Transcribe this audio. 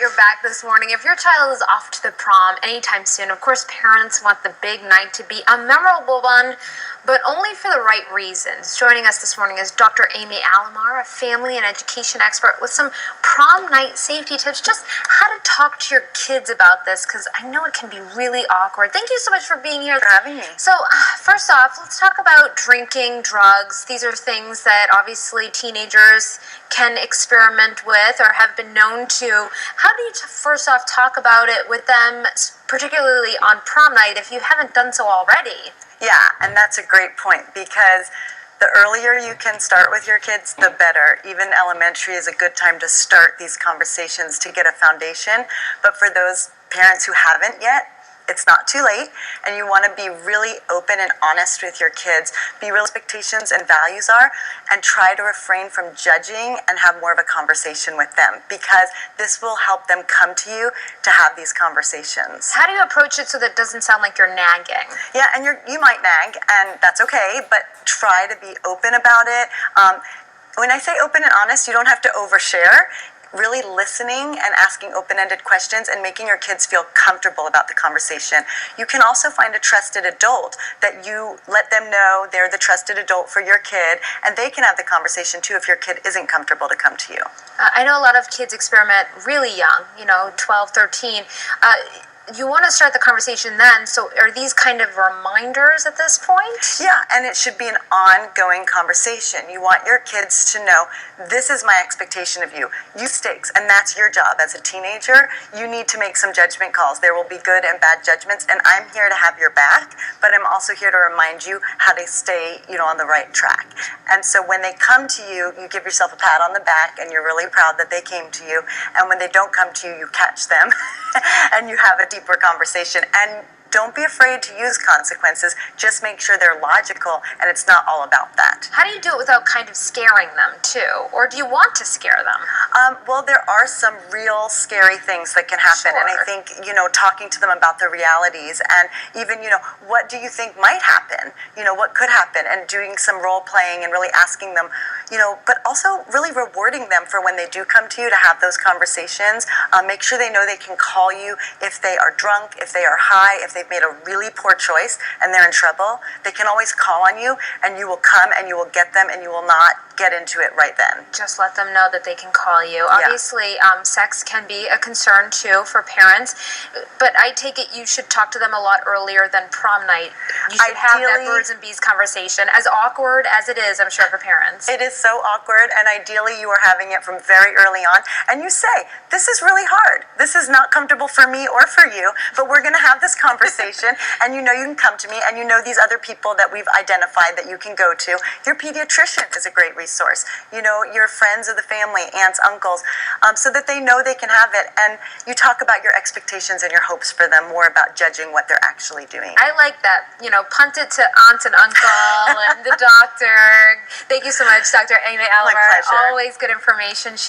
you're back this morning. If your child is off to the prom anytime soon, of course, parents want the big night to be a memorable one, but only for the right reasons. Joining us this morning is Dr. Amy Alamar, a family and education expert, with some prom night safety tips, just how to talk to your kids about this, because I know it can be really awkward. Thank you so much for being here. For having me. So, first off, let's talk about drinking, drugs. These are things that obviously teenagers can experiment with or have been known to. How do you first off talk about it with them, particularly on prom night, if you haven't done so already? Yeah, and that's a great point, because the earlier you can start with your kids, the better. Even elementary is a good time to start these conversations to get a foundation. But for those parents who haven't yet, it's not too late, and you want to be really open and honest with your kids. Be real expectations and values are, and try to refrain from judging and have more of a conversation with them, because this will help them come to you to have these conversations. How do you approach it so that it doesn't sound like you're nagging? Yeah, and you might nag, and that's okay, but try to be open about it. When I say open and honest, you don't have to overshare. Really listening and asking open-ended questions and making your kids feel comfortable about the conversation. You can also find a trusted adult that you let them know they're the trusted adult for your kid, and they can have the conversation too if your kid isn't comfortable to come to you. I know a lot of kids experiment really young, 12, 13. You want to start the conversation then, so are these kind of reminders at this point? Yeah, and it should be an ongoing conversation. You want your kids to know, this is my expectation of you. You stakes, and that's your job as a teenager. You need to make some judgment calls. There will be good and bad judgments, and I'm here to have your back, but I'm also here to remind you how to stay, on the right track. And so when they come to you, you give yourself a pat on the back, and you're really proud that they came to you. And when they don't come to you, you catch them, and you have a deeper conversation. And don't be afraid to use consequences. Just make sure they're logical and it's not all about that. How do you do it without kind of scaring them too? Or do you want to scare them? Well, there are some real scary things that can happen. Sure. And I think, talking to them about the realities and even, what do you think might happen? What could happen? And doing some role playing and really asking them, but also really rewarding them for when they do come to you to have those conversations. Make sure they know they can call you if they are drunk, if they are high, if they've made a really poor choice and they're in trouble. They can always call on you, and you will come and you will get them, and you will not get into it right then. Just let them know that they can call you. Yeah. Obviously, sex can be a concern too for parents, but I take it you should talk to them a lot earlier than prom night. You should have that birds and bees conversation, as awkward as it is, I'm sure, for parents. It is so awkward, and ideally you are having it from very early on, and you say, this is really hard. This is not comfortable for me or for you, but we're going to have this conversation, and you can come to me, and these other people that we've identified that you can go to. Your pediatrician is a great resource. Your friends of the family, aunts, uncles, so that they know they can have it. And you talk about your expectations and your hopes for them, more about judging what they're actually doing. I like that. Punt it to aunt and uncle and the doctor. Thank you so much, Dr. Amy Alamar. My pleasure. Always good information.